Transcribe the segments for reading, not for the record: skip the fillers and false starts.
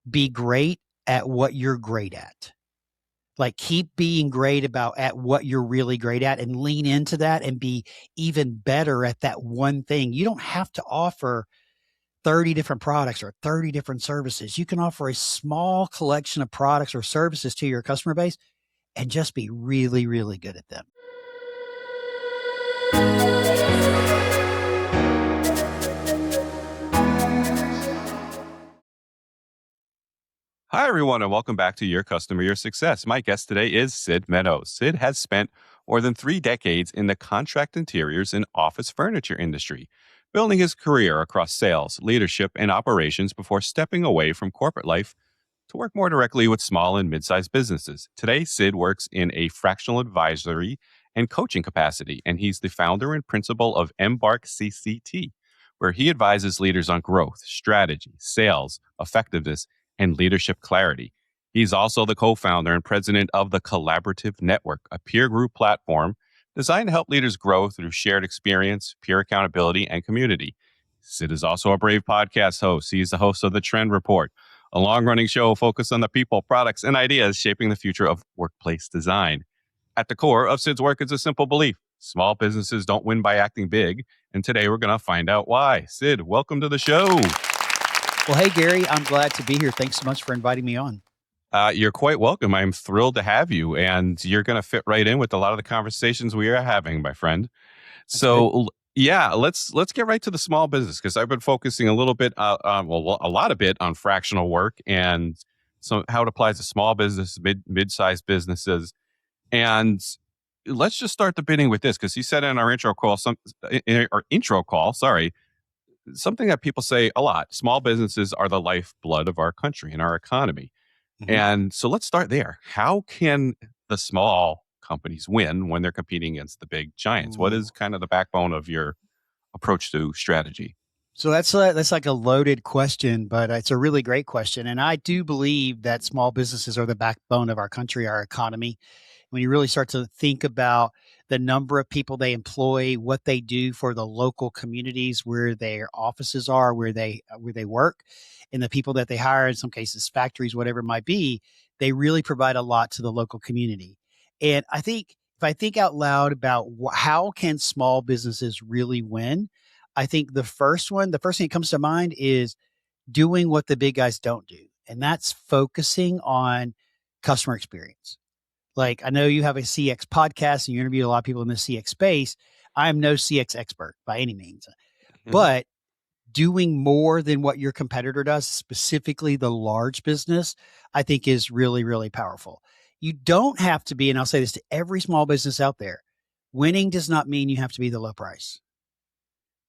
be great at what you're great at. Like keep being great at what you're really great at and lean into that and be even better at that one thing. You don't have to offer 30 different products or 30 different services. You can offer a small collection of products or services to your customer base and just be really, really good at them. Hi, everyone, and welcome back to Your Customer, Your Success. My guest today is Sid Meadows. Sid has spent more than 3 decades in the contract interiors and office furniture industry, building his career across sales, leadership, and operations before stepping away from corporate life to work more directly with small and mid-sized businesses. Today, Sid works in a fractional advisory and coaching capacity, and he's the founder and principal of Embark CCT, where he advises leaders on growth, strategy, sales, effectiveness, and leadership clarity. He's also the co-founder and president of the Collaborative Network, a peer group platform designed to help leaders grow through shared experience, peer accountability, and community. Sid is also a brave podcast host. He's the host of The Trend Report, a long-running show focused on the people, products, and ideas shaping the future of workplace design. At the core of Sid's work is a simple belief: small businesses don't win by acting big. And today we're going to find out why. Sid, welcome to the show. Well, hey, Gary, I'm glad to be here. Thanks so much for inviting me on. You're quite welcome. I'm thrilled to have you, and you're going to fit right in with a lot of the conversations we are having, my friend. So, yeah, let's get right to the small business, because I've been focusing a little bit, a lot of bit on fractional work and how it applies to small business, mid-sized businesses. And let's just start the bidding with this, because you said in our intro call, something that people say a lot: small businesses are the lifeblood of our country and our economy. Mhm. And so let's start there. How can the small companies win when they're competing against the big giants? What is kind of the backbone of your approach to strategy? So that's like a loaded question, but it's a really great question. And I do believe that small businesses are the backbone of our country, our economy. When you really start to think about the number of people they employ, what they do for the local communities where their offices are, where they work, and the people that they hire, in some cases factories, whatever it might be, they really provide a lot to the local community. And I think if I think out loud about how can small businesses really win, I think the first thing that comes to mind is doing what the big guys don't do, and that's focusing on customer experience. Like, I know you have a CX podcast and you interview a lot of people in the CX space. I am no CX expert by any means, Mhm. but doing more than what your competitor does, specifically the large business, I think is really, really powerful. You don't have to be, and I'll say this to every small business out there: winning does not mean you have to be the low price.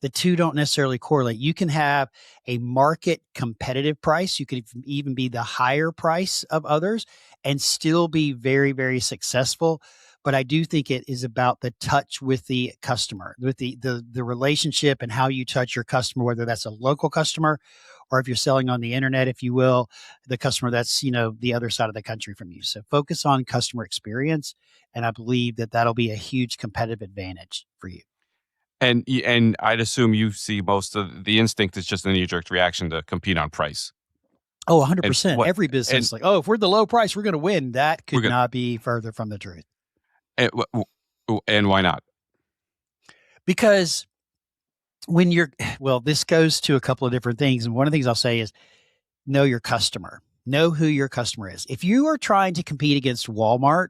The two don't necessarily correlate. You can have a market competitive price. You could even be the higher price of others and still be very, very successful. But I do think it is about the touch with the customer, with the relationship and how you touch your customer, whether that's a local customer or if you're selling on the internet, if you will, the customer that's, the other side of the country from you. So focus on customer experience. And I believe that that'll be a huge competitive advantage for you. And I'd assume you see most of the instinct is just a knee-jerk reaction to compete on price. Oh, And 100%. what Every and business, like, oh, if we're the low price, we're going to win. That we're could gonna not be further from the truth. and, and why not? Because well, this goes to a couple of different things. And one of the things I'll say is know your customer, know who your customer is. If you are trying to compete against Walmart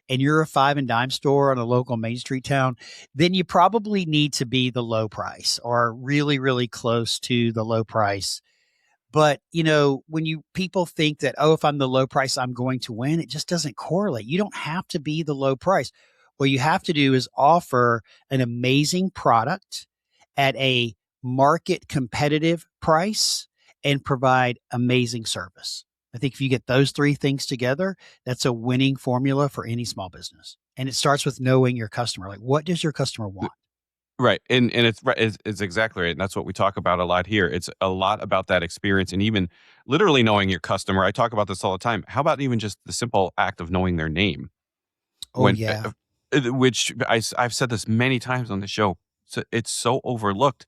and you're a five and dime store on a local Main Street town, then you probably need to be the low price or really, really close to the low price. But, when people think that, oh, if I'm the low price, I'm going to win, it just doesn't correlate. You don't have to be the low price. What you have to do is offer an amazing product at a market competitive price and provide amazing service. I think if you get those three things together, that's a winning formula for any small business. And it starts with knowing your customer. Like, what does your customer want? Right. And it's right. It's exactly right. And that's what we talk about a lot here. It's a lot about that experience and even literally knowing your customer. I talk about this all the time. How about even just the simple act of knowing their name? Oh, When, yeah. which I've said this many times on the show. So it's so overlooked.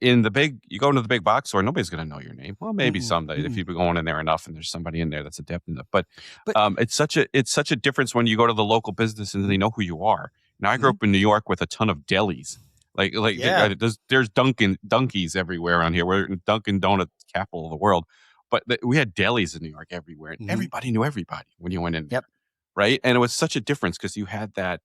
in the big, you go into the big box store, nobody's going to know your name. Well, maybe Mm-mm, someday if mm-mm. you've been going in there enough and there's somebody in there that's adept in it. But But it's such a difference when you go to the local business and mhm, they know who you are. Now, I grew mhm. up in New York with a ton of delis. Yeah. There's Dunkies everywhere around here. We're Dunkin' Donuts capital of the world, but we had delis in New York everywhere, and Mhm. everybody knew everybody when you went in Yep. there, right? And it was such a difference because you had that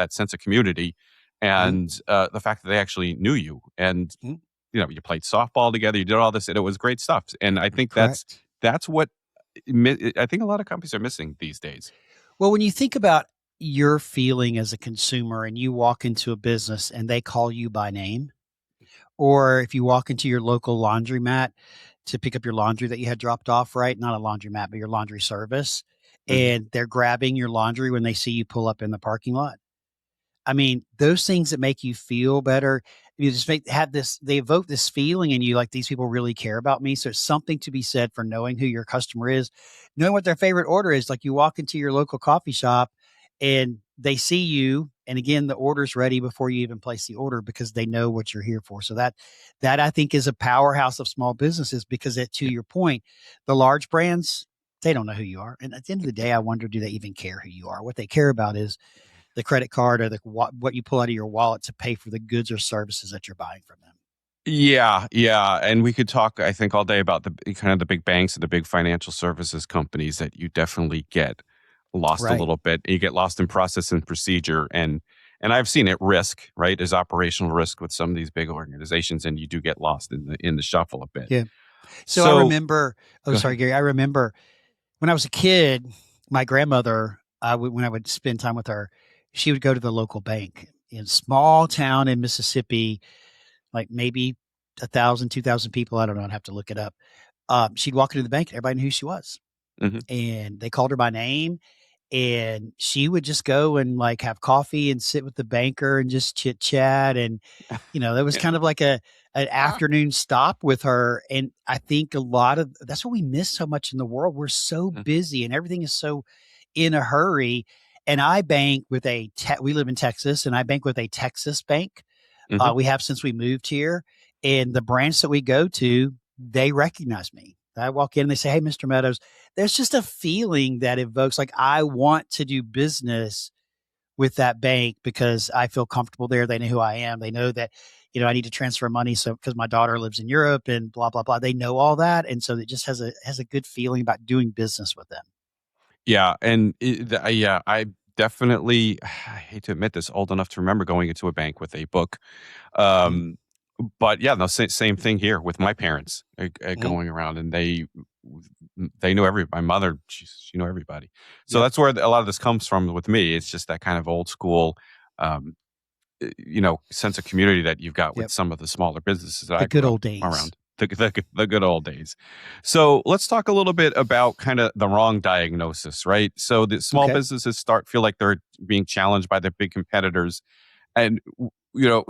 sense of community, Mhm, and the fact that they actually knew you, and mhm. you played softball together, you did all this, and it was great stuff. And I think Correct. that's what I think a lot of companies are missing these days. Well, when you think about your feeling as a consumer and you walk into a business and they call you by name, or if you walk into your local laundromat to pick up your laundry that you had dropped off, right? Not a laundromat, but your laundry service, Hmm. and they're grabbing your laundry when they see you pull up in the parking lot. I mean, those things that make you feel better, you just have this, they evoke this feeling in you like these people really care about me. So it's something to be said for knowing who your customer is, knowing what their favorite order is. Like you walk into your local coffee shop and they see you. And again, the order's ready before you even place the order because they know what you're here for. So that I think is a powerhouse of small businesses because to Yeah. your point, the large brands, they don't know who you are. And at the end of the day, I wonder, do they even care who you are? What they care about is the credit card or what you pull out of your wallet to pay for the goods or services that you're buying from them. Yeah, yeah, and we could talk, I think, all day about kind of the big banks and the big financial services companies that you definitely get lost a Right. little bit. You get lost in process and procedure, and I've seen it risk, right? There's operational risk with some of these big organizations, and you do get lost in the shuffle a bit. Yeah. So I So remember, oh, go sorry, ahead. Gary. I remember when I was a kid, my grandmother, when I would spend time with her, she would go to the local bank in a small town in Mississippi, like maybe 1,000, 2,000 people. I don't know. I'd have to look it up. She'd walk into the bank and everybody knew who she was. Hmm. And they called her by name and she would just go and like have coffee and sit with the banker and just chit chat. And, that was Yeah. kind of like an afternoon stop with her. And I think a lot of that's what we miss so much in the world. We're so busy and everything is so in a hurry. And I bank with we live in Texas and I bank with a Texas bank. Hmm. We have since we moved here, and the branch that we go to, they recognize me. I walk in and they say, "Hey, Mr. Meadows." There's just a feeling that evokes like I want to do business with that bank because I feel comfortable there. They know who I am. They know that I need to transfer money so because my daughter lives in Europe and blah blah blah. They know all that, and so it just has a good feeling about doing business with them. Yeah, and yeah, I definitely, I hate to admit this, old enough to remember going into a bank with a book. Mhm, Um, but yeah, no, same thing here with my parents mhm. going around, and they knew my mother. She knew everybody. So Yep, that's where a lot of this comes from with me. It's just that kind of old school, um, sense of community that you've got with yep. some of the smaller businesses that The I good grew up old days. around. The good old days. So let's talk a little bit about kind of the wrong diagnosis, right? So the small Okay. businesses feel like they're being challenged by their big competitors, and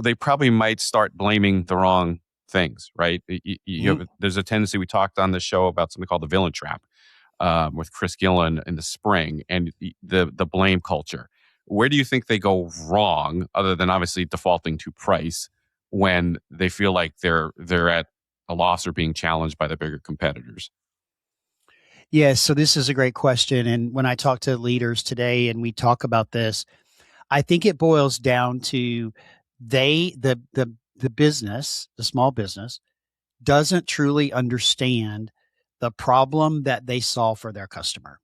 they probably might start blaming the wrong things, right? Mhm. There's a tendency. We talked on the show about something called the villain trap, with Chris Gillen in the spring, and the blame culture. Where do you think they go wrong, other than obviously defaulting to price, when they feel like they're at a loss or being challenged by the bigger competitors? Yes, so this is a great question, and when I talk to leaders today and we talk about this, I think it boils down to the business, the small business doesn't truly understand the problem that they solve for their customer.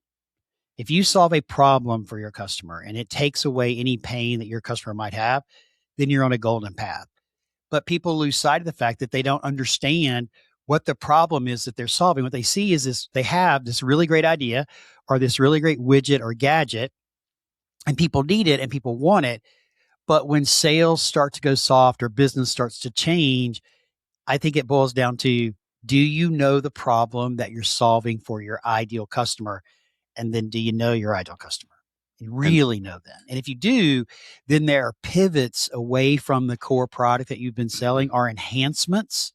If you solve a problem for your customer and it takes away any pain that your customer might have, then you're on a golden path. But people lose sight of the fact that they don't understand what the problem is that they're solving. What they see is this: they have this really great idea or this really great widget or gadget, and people need it and people want it. But when sales start to go soft or business starts to change, I think it boils down to, do you know the problem that you're solving for your ideal customer? And then do you know your ideal customer? You And really know them. And if you do, then there are pivots away from the core product that you've been selling or enhancements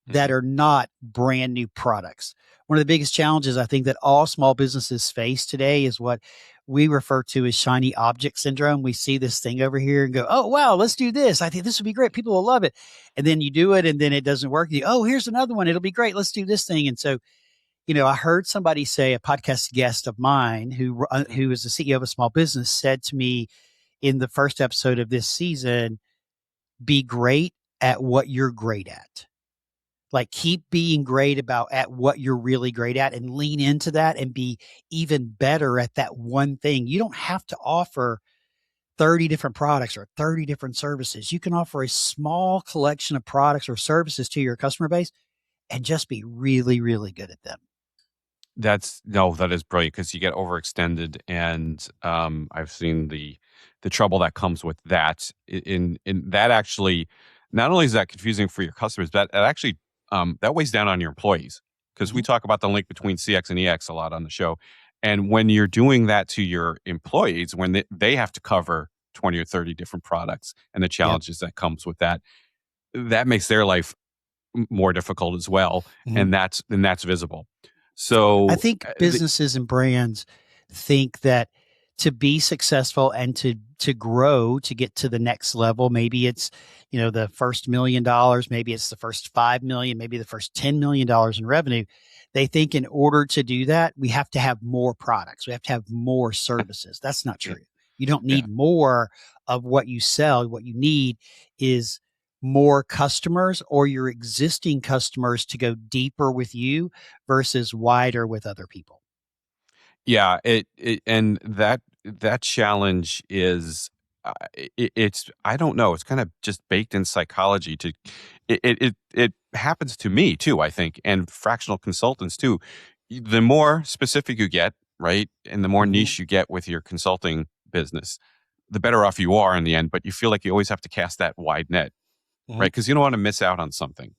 that Mhm. are not brand new products. One of the biggest challenges I think that all small businesses face today is what we refer to as shiny object syndrome. We see this thing over here and go, oh, wow, let's do this. I think this would be great. People will love it. And then you do it and then it doesn't work. Oh, here's another one. It'll be great. Let's do this thing. And so, I heard somebody say, a podcast guest of mine who is the CEO of a small business, said to me in the first episode of this season, be great at what you're great at. Like, keep being great at what you're really great at and lean into that and be even better at that one thing. You don't have to offer 30 different products or 30 different services. You can offer a small collection of products or services to your customer base and just be really, really good at them. That is brilliant because you get overextended, and I've seen the trouble that comes with that. In that, actually, not only is that confusing for your customers, but it actually that weighs down on your employees, because we talk about the link between CX and EX a lot on the show. And when you're doing that to your employees, when they have to cover 20 or 30 different products and the challenges that comes with that, that makes their life more difficult as well, and that's visible. So I think businesses and brands think that to be successful and to grow, to get to the next level, maybe it's, the first $1 million, maybe it's the first 5 million, maybe the first $10 million in revenue. They think in order to do that, we have to have more products. We have to have more services. That's not true. You don't need more of what you sell. What you need is more customers or your existing customers to go deeper with you versus wider with other people. Yeah, and that challenge is it's, I don't know, it's kind of just baked in psychology. It happens to me too, I think, and fractional consultants too. The more specific you get, right, and the more niche you get with your consulting business, the better off you are in the end. But you feel like you always have to cast that wide net, right? Because you don't want to miss out on something,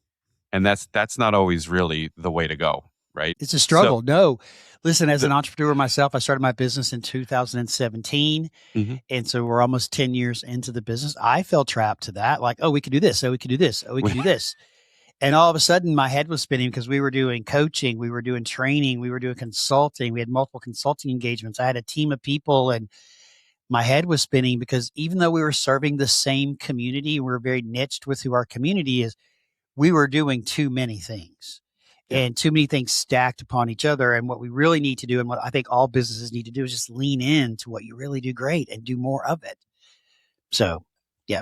and that's not always really the way to go, right? It's a struggle. No, listen, as an entrepreneur myself, I started my business in 2017. And so we're almost 10 years into the business. I fell trapped to that. Like, oh, we could do this. Oh, we could do this. Oh, we could do this. And all of a sudden my head was spinning because we were doing coaching, we were doing training, we were doing consulting. We had multiple consulting engagements. I had a team of people and my head was spinning because even though we were serving the same community, we were very niched with who our community is. We were doing too many things and too many things stacked upon each other. And what we really need to do, and what I think all businesses need to do, is just lean into what you really do great and do more of it. So, yeah.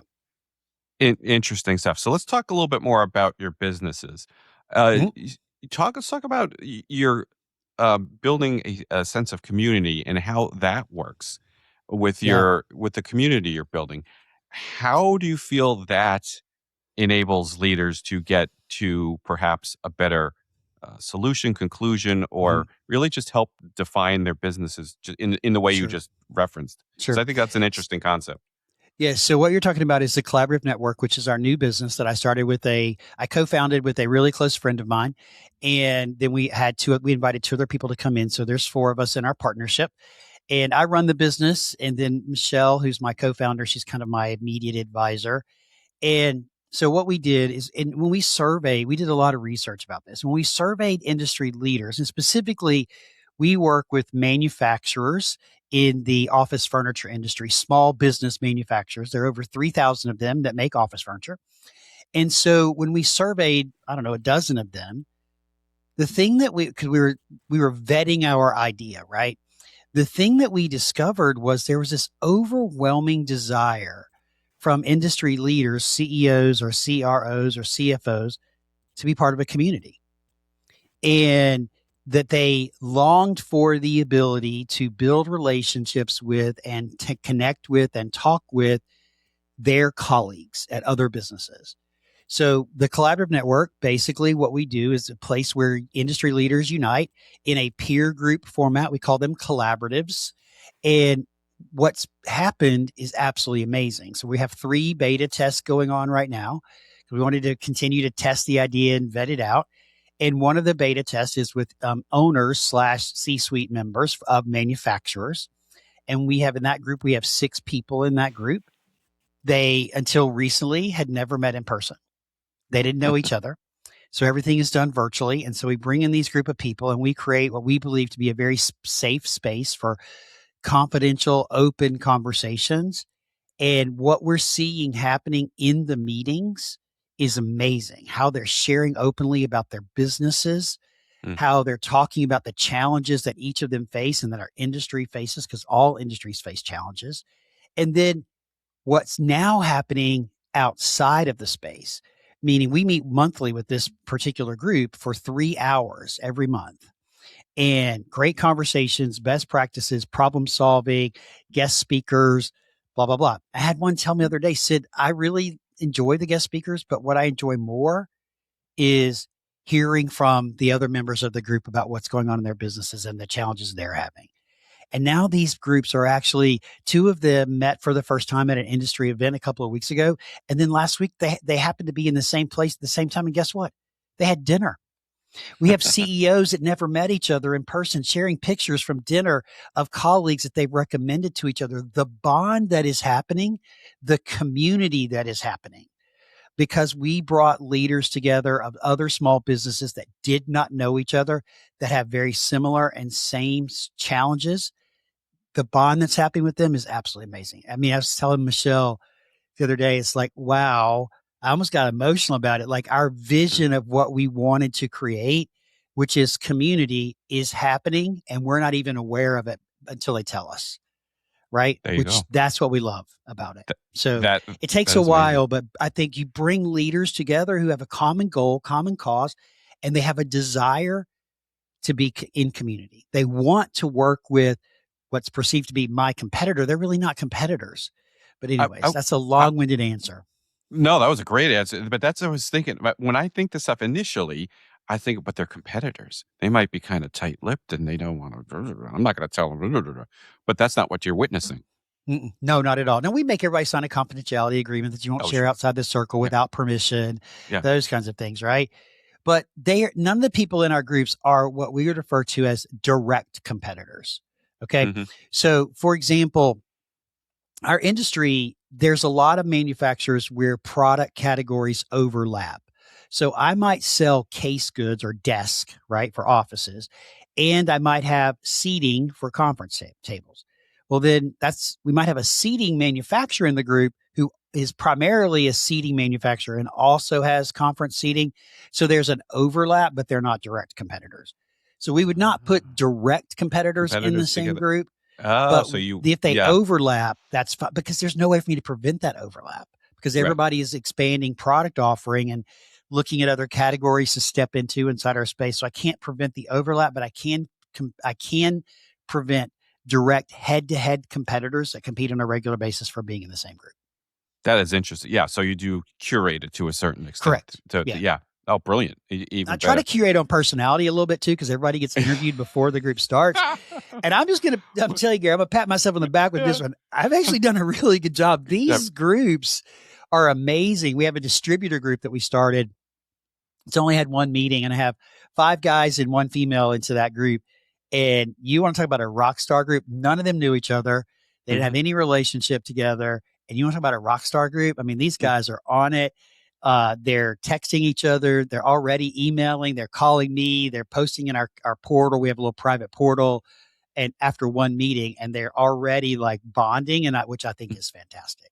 Interesting stuff. So let's talk a little bit more about your businesses. Let's talk about your building a sense of community and how that works with with the community you're building. How do you feel that enables leaders to get to perhaps a better solution, conclusion, or really just help define their businesses in the way you just referenced? Sure. So I think that's an interesting concept. Yeah. So what you're talking about is the Collaborative Network, which is our new business that I started I co-founded with a really close friend of mine. And then we invited 2 other people to come in. So there's 4 of us in our partnership. And I run the business. And then Michelle, who's my co-founder, she's kind of my immediate advisor. And so what we did is, when we surveyed, we did a lot of research about this. When we surveyed industry leaders, and specifically, we work with manufacturers in the office furniture industry, small business manufacturers. There are over 3,000 of them that make office furniture. And so when we surveyed, I don't know, a dozen of them, the thing that because we were vetting our idea, right? The thing that we discovered was there was this overwhelming desire from industry leaders, CEOs or CROs or CFOs, to be part of a community. And that they longed for the ability to build relationships with and to connect with and talk with their colleagues at other businesses. So the Collaborative Network, basically what we do is a place where industry leaders unite in a peer group format. We call them collaboratives. And what's happened is absolutely amazing. So we have 3 beta tests going on right now. We wanted to continue to test the idea and vet it out. And one of the beta tests is with owners / C-suite members of manufacturers. And we have in that group, we have 6 people in that group. They, until recently, had never met in person. They didn't know each other. So everything is done virtually. And so we bring in these group of people and we create what we believe to be a very safe space for confidential, open conversations. And what we're seeing happening in the meetings is amazing. How they're sharing openly about their businesses, Mm. how they're talking about the challenges that each of them face and that our industry faces, because all industries face challenges. And then what's now happening outside of the space, meaning we meet monthly with this particular group for 3 hours every month, and great conversations, best practices, problem solving, guest speakers, blah, blah, blah. I had one tell me the other day, Sid, I really enjoy the guest speakers, but what I enjoy more is hearing from the other members of the group about what's going on in their businesses and the challenges they're having. And now these groups are actually, two of them met for the first time at an industry event a couple of weeks ago. And then last week they happened to be in the same place at the same time. And guess what? They had dinner. We have CEOs that never met each other in person sharing pictures from dinner of colleagues that they've recommended to each other. The bond that is happening, the community that is happening, because we brought leaders together of other small businesses that did not know each other, that have very similar and same challenges. The bond that's happening with them is absolutely amazing. I mean, I was telling Michelle the other day, it's like, wow, I almost got emotional about it. Like our vision of what we wanted to create, which is community, is happening, and we're not even aware of it until they tell us. Right. There you Which go. that's what we love about it. Th- So that it takes that a is amazing. while, but I think you bring leaders together who have a common goal, common cause, and they have a desire to be in community. They want to work with what's perceived to be my competitor. They're really not competitors. But I, anyways, I, that's a I, long-winded answer. no, that was a great answer. But that's what I was thinking. But when I think this stuff initially, I think, but they're competitors. They might be kind of tight-lipped, and they don't want to. I'm not going to tell them. But that's not what you're witnessing. No, not at all. Now, we make everybody sign a confidentiality agreement that you won't Oh, share sure. outside the circle Yeah. without permission, Yeah. those kinds of things, right? But none of the people in our groups are what we would refer to as direct competitors. Okay. Mm-hmm. So, for example, our industry, there's a lot of manufacturers where product categories overlap. So I might sell case goods or desk, right, for offices, and I might have seating for conference tables. Well, then we might have a seating manufacturer in the group who is primarily a seating manufacturer and also has conference seating. So there's an overlap, but they're not direct competitors. So we would not put direct competitors in the Competitors same together. group, Oh, but so if they yeah, overlap, that's fine, because there's no way for me to prevent that overlap, because right. everybody is expanding product offering and looking at other categories to step into inside our space. So I can't prevent the overlap, but I can prevent direct head-to-head competitors that compete on a regular basis from being in the same group. That is interesting. Yeah, so you do curate it to a certain extent. Correct. Yeah. Yeah. Oh, brilliant. I Even try to better. curate on personality a little bit too, because everybody gets interviewed before the group starts. And I'm telling you, Gary, I'm going to pat myself on the back with this one. I've actually done a really good job. These groups are amazing. We have a distributor group that we started. It's only had one meeting, and I have 5 guys and 1 female into that group. And you want to talk about a rock star group? None of them knew each other. They didn't have any relationship together. And you want to talk about a rock star group? I mean, these guys are on it. They're texting each other. They're already emailing. They're calling me. They're posting in our portal. We have a little private portal. And after one meeting, and they're already like bonding, which I think is fantastic.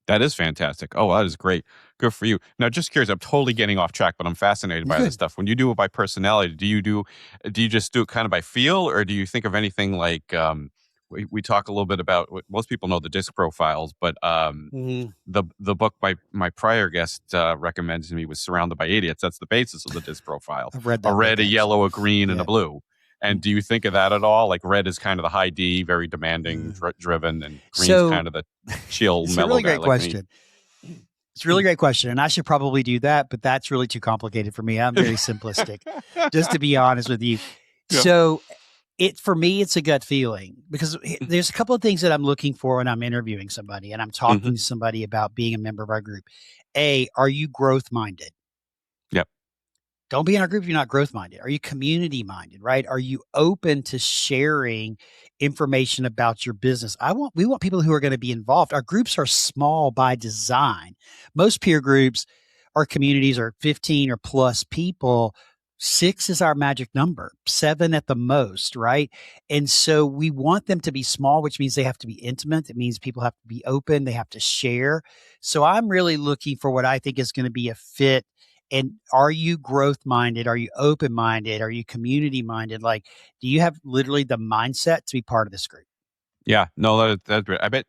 That is fantastic. Oh, that is great. Good for you. Now, just curious, I'm totally getting off track, but I'm fascinated You're by this good. stuff. When you do it by personality, do you just do it kind of by feel, or do you think of anything like we talk a little bit about most people know the disc profiles, but the book my prior guest recommended to me was Surrounded by Idiots. That's the basis of the disc profile. I've read A that book, red, a actually. yellow, a green, and a Yeah. blue. And do you think of that at all? Like red is kind of the high D, very demanding, driven, and green's So kind of the chill, it's a mellow really guy great like me. question. It's a really great question. And I should probably do that, but that's really too complicated for me. I'm very simplistic, just to be honest with you. Yeah. So for me, it's a gut feeling, because there's a couple of things that I'm looking for when I'm interviewing somebody and I'm talking to somebody about being a member of our group. A, are you growth minded? Yep. Don't be in our group if you're not growth minded. Are you community minded, right? Are you open to sharing information about your business? We want people who are going to be involved. Our groups are small by design. Most peer groups or communities are 15 or plus people. 6 is our magic number, 7 at the most, right? And so we want them to be small, which means they have to be intimate. It means people have to be open, they have to share. So I'm really looking for what I think is going to be a fit. And are you growth minded? Are you open minded? Are you community minded? Like, do you have literally the mindset to be part of this group? Yeah, no, that's great. I bet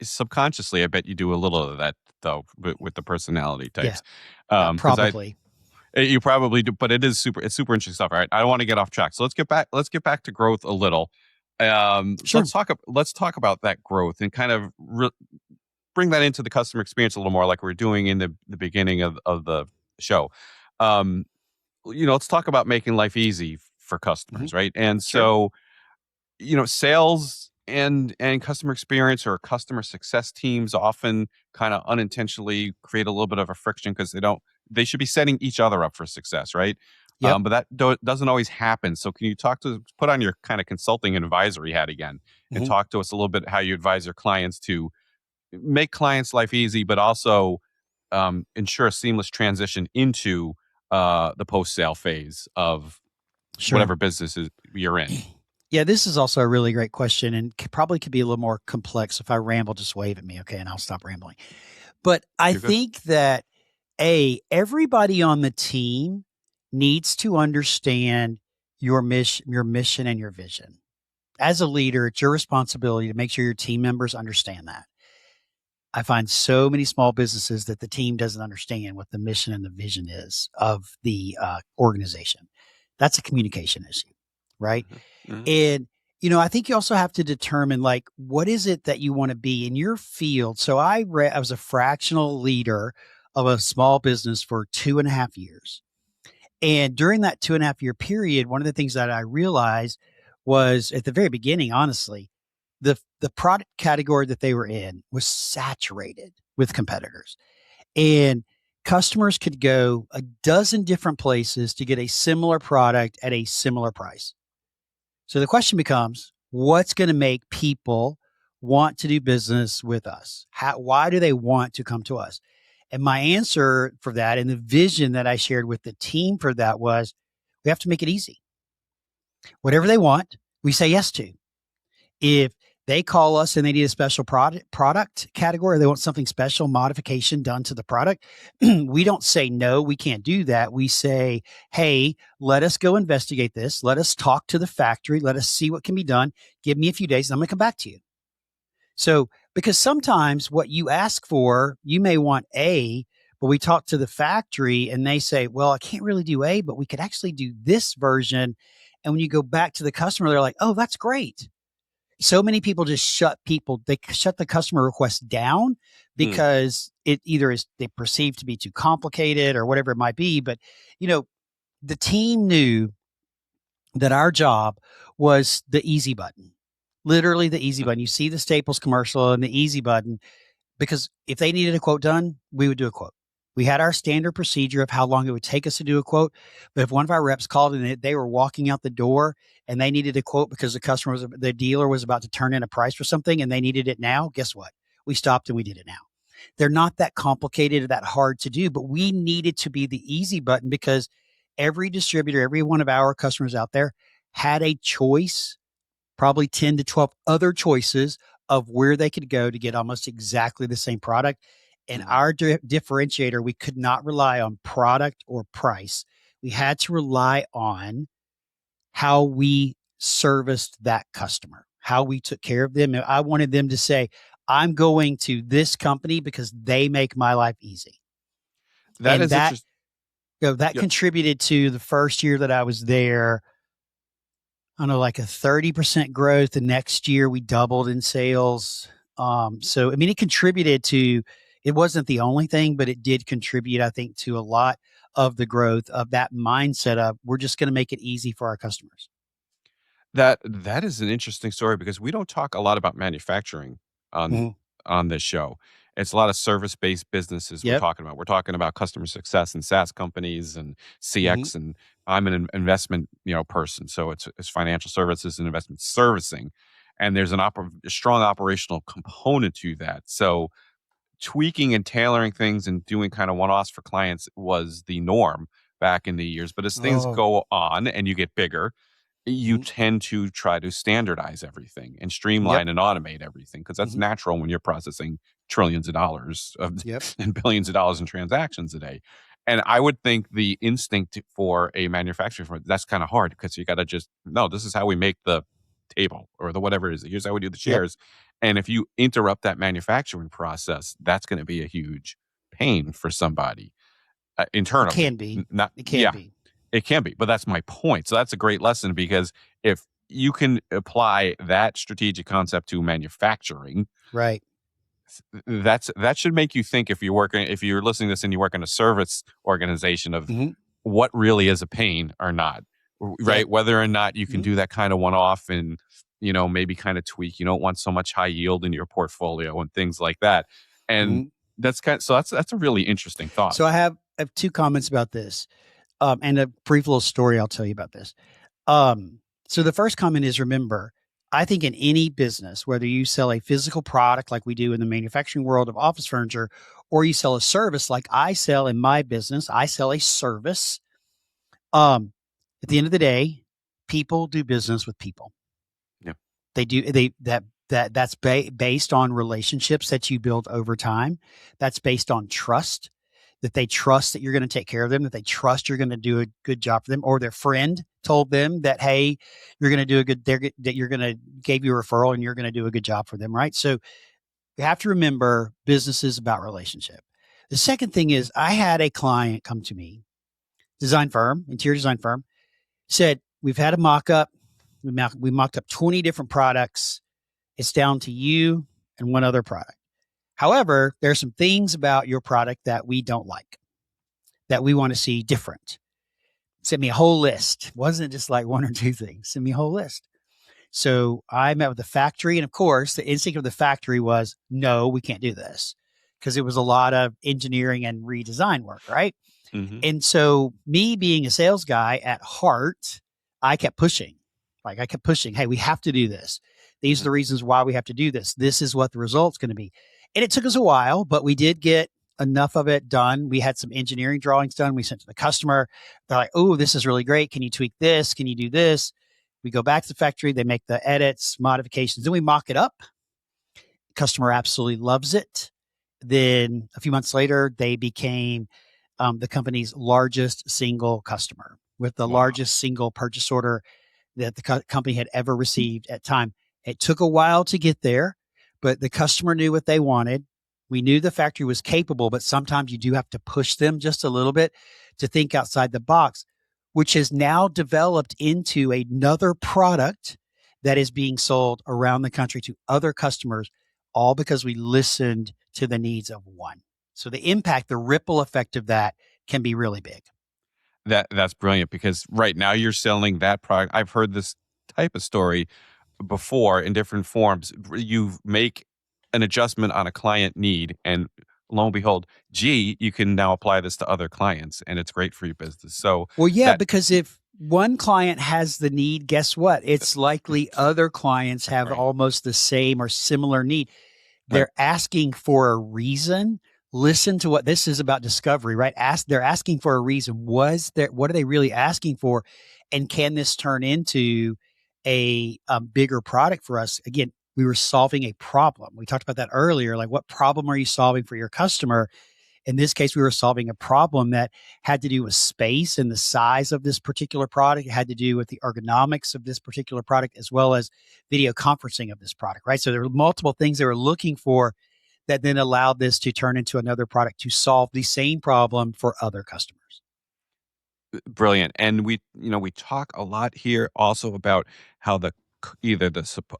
subconsciously, I bet you do a little of that though with the personality Yeah, types, because probably. you probably do, but it's super interesting stuff. All right, I don't want to get off track, so let's get back to growth a little. Sure. Let's talk about that growth and kind of bring that into the customer experience a little more, like we are doing in the beginning of the show. Um, let's talk about making life easy for Hmm. customers, right? And Sure. so sales and customer experience or customer success teams often kind of unintentionally create a little bit of a friction because they should be setting each other up for success, right? Yep. But that doesn't always happen. So can you put on your kind of consulting and advisory hat again and Hmm. talk to us a little bit how you advise your clients to make clients life easy, but also ensure a seamless transition into the post sale phase of Sure. whatever business you're in. Yeah, this is also a really great question and probably could be a little more complex. If I ramble, just wave at me, okay, and I'll stop rambling. But I You're good. think that everybody on the team needs to understand your mission and your vision. As a leader, it's your responsibility to make sure your team members understand that. I find so many small businesses that the team doesn't understand what the mission and the vision is of the organization. That's a communication issue, right? Mhm. Mhm. And, I think you also have to determine like, what is it that you want to be in your field? So I was a fractional leader of a small business for 2.5 years. And during that 2.5 year period, one of the things that I realized was at the very beginning, honestly, the product category that they were in was saturated with competitors. And customers could go a dozen different places to get a similar product at a similar price. So the question becomes, what's going to make people want to do business with us? Why do they want to come to us? And my answer for that and the vision that I shared with the team for that was we have to make it easy. Whatever they want, we say yes to. If they call us and they need a special product category, they want something special, modification done to the product, we don't say no, we can't do that. We say, hey, let us go investigate this. Let us talk to the factory. Let us see what can be done. Give me a few days and I'm going to come back to you. So, because sometimes what you ask for, you may want A, but we talk to the factory and they say, well, I can't really do A, but we could actually do this version. And when you go back to the customer, they're like, oh, that's great. So many people just they shut the customer request down Mm. because it either is they perceive to be too complicated or whatever it might be. But, you know, the team knew that our job was the easy button, literally the easy Mm. button. You see the Staples commercial and the easy button because if they needed a quote done, we would do a quote. We had our standard procedure of how long it would take us to do a quote. But if one of our reps called and they were walking out the door and they needed a quote because the dealer was about to turn in a price for something and they needed it now, guess what? We stopped and we did it now. They're not that complicated or that hard to do, but we needed to be the easy button because every distributor, every one of our customers out there had a choice, probably 10 to 12 other choices of where they could go to get almost exactly the same product. And Mhm. our differentiator, we could not rely on product or price. We had to rely on how we serviced that customer, how we took care of them. And I wanted them to say, I'm going to this company because they make my life easy. That And is that, interesting. that Yep. contributed to the first year that I was there. I don't know, like a 30% growth. The next year we doubled in sales. So, I mean, it contributed to, it wasn't the only thing, but it did contribute, I think, to a lot of the growth of that mindset of we're just going to make it easy for our customers. That is an interesting story because we don't talk a lot about manufacturing on Mhm. on this show. It's a lot of service-based businesses we're Yep. talking about. We're talking about customer success and SaaS companies and Hmm. CX, and I'm an investment, person, so it's financial services and investment servicing, and there's a strong operational component to that. So tweaking and tailoring things and doing kind of one-offs for clients was the norm. back in the years. But as things Oh, go on and you get bigger, you mhm. tend to try to standardize everything and Yep. streamline and automate everything because that's Mhm. natural when you're processing trillions of dollars of, Yep. and billions of dollars in transactions a day. And I would think the instinct for a manufacturing firm, that's kind of hard because you got to just, no, this is how we make the table or the whatever it is. Here's how we do the Yep. chairs. And if you interrupt that manufacturing process, that's going to be a huge pain for somebody It internally. can be. Not, It can yeah, be. it can be, but that's my point. So that's a great lesson because if you can apply that strategic concept to manufacturing, Right. that should make you think if you're listening to this and you work in a service organization of Mhm. what really is a pain or not, Yep. right? Whether or not you can Mhm. do that kind of one off and maybe kind of tweak. You don't want so much high yield in your portfolio and things like that. And Mhm. that's a really interesting thought. So I have 2 comments about this, and a brief little story I'll tell you about this. So the first comment is, remember, I think in any business, whether you sell a physical product like we do in the manufacturing world of office furniture, or you sell a service like I sell in my business, I sell a service. Um, at the end of the day, people do business with people. Yeah. They do that's based on relationships that you build over time. That's based on trust, that they trust that you're going to take care of them, that they trust you're going to do a good job for them, or their friend told them that, hey, you're going to do a good, that you're going to gave you a referral and you're going to do a good job for them, right? So you have to remember business is about relationship. The second thing is, I had a client come to me, interior design firm, said, we've had a mock up. We mocked up 20 different products. It's down to you and one other product. However, there are some things about your product that we don't like, that we want to see different. Send me a whole list. It wasn't just like one or two things. Send me a whole list. So I met with the factory. And of course, the instinct of the factory was, no, we can't do this, because it was a lot of engineering and redesign work, right? Hmm. And so, me being a sales guy at heart, I kept pushing. Like, I kept pushing, hey, we have to do this. These are Hmm. the reasons why we have to do this. This is what the result's going to be. And it took us a while, but we did get enough of it done. We had some engineering drawings done. We sent to the customer. They're like, oh, this is really great. Can you tweak this? Can you do this? We go back to the factory. They make the edits, modifications. Then we mock it up. Customer absolutely loves it. Then a few months later, they became the company's largest single customer, with the Wow. largest single purchase order that the company had ever received at time. It took a while to get there, but the customer knew what they wanted. We knew the factory was capable, but sometimes you do have to push them just a little bit to think outside the box, which has now developed into another product that is being sold around the country to other customers, all because we listened to the needs of one. So the impact, the ripple effect of that can be really big. That's brilliant because right now you're selling that product. I've heard this type of story before in different forms. You make an adjustment on a client need, and lo and behold, gee, you can now apply this to other clients, and it's great for your business. So Well, yeah, that because if one client has the need, guess what? It's likely other clients have right, almost the same or similar need. right, They're asking for a reason. Listen to what this is about: discovery, right? They're asking for a reason. What are they really asking for? And can this turn into a bigger product for us? Again, we were solving a problem. We talked about that earlier. Like, what problem are you solving for your customer? In this case, we were solving a problem that had to do with space and the size of this particular product. It had to do with the ergonomics of this particular product, as well as video conferencing of this product, right? So there were multiple things they were looking for that then allowed this to turn into another product to solve the same problem for other customers. brilliant. And we talk a lot here also about how either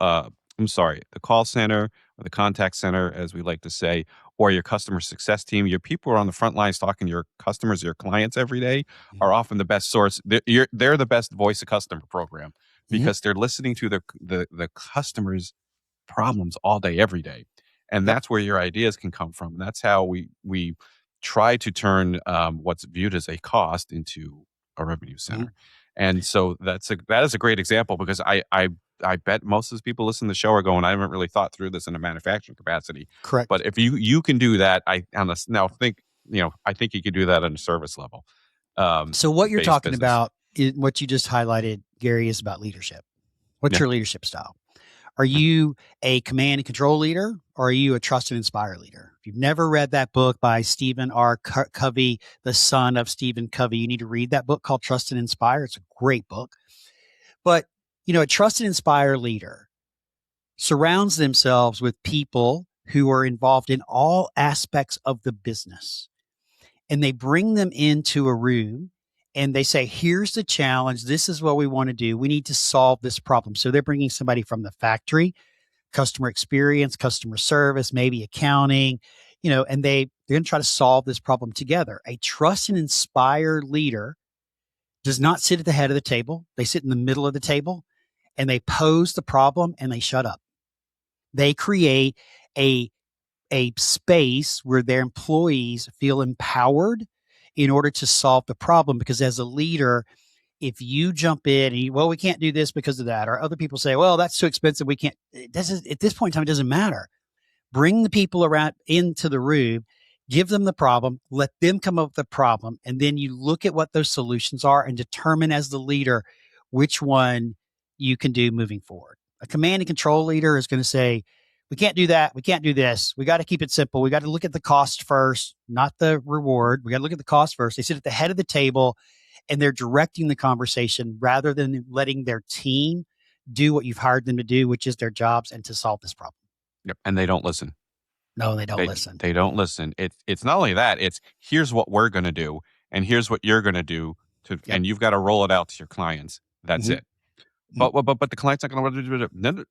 I'm sorry, the call center or the contact center, as we like to say, or your customer success team, your people who are on the front lines talking to your customers, your clients every day, are Mhm. often the best source. They're the best voice of customer program Mhm. because they're listening to the customers problems all day, every day. And Yep. that's where your ideas can come from. And that's how we try to turn what's viewed as a cost into a revenue Mhm. center. And so that is a great example because I bet most of the people listening to the show are going, I haven't really thought through this in a manufacturing capacity. Correct. But if you can do that, I think you can do that on a service level. So what you're based talking business. about, what you just highlighted, Gary, is about leadership. What's Yeah. your leadership style? Are you a command and control leader, or are you a trust and inspire leader? If you've never read that book by Stephen R. Covey, the son of Stephen Covey, you need to read that book called Trust and Inspire. It's a great book. But, a trust and inspire leader surrounds themselves with people who are involved in all aspects of the business. And they bring them into a room and they say, here's the challenge. This is what we want to do. We need to solve this problem. So they're bringing somebody from the factory, customer experience, customer service, maybe accounting, and they're going to try to solve this problem together. A trust and inspire leader does not sit at the head of the table. They sit in the middle of the table and they pose the problem and they shut up. They create a space where their employees feel empowered in order to solve the problem. Because as a leader, if you jump in and we can't do this because of that, or other people say, well, that's too expensive, we can't, at this point in time, it doesn't matter. Bring the people around into the room, give them the problem, let them come up with the problem, and then you look at what those solutions are and determine as the leader which one you can do moving forward. A command and control leader is going to say, we can't do that. We can't do this. We got to keep it simple. We got to look at the cost first, not the reward. We got to look at the cost first. They sit at the head of the table and they're directing the conversation rather than letting their team do what you've hired them to do, which is their jobs and to solve this problem. Yep. And they don't listen. No, they don't They listen. they don't listen. It's not only that, it's here's what we're gonna do, and here's what you're gonna do Yep. and you've got to roll it out to your clients. That's Mm-hmm. it. But the client's not gonna do it. No,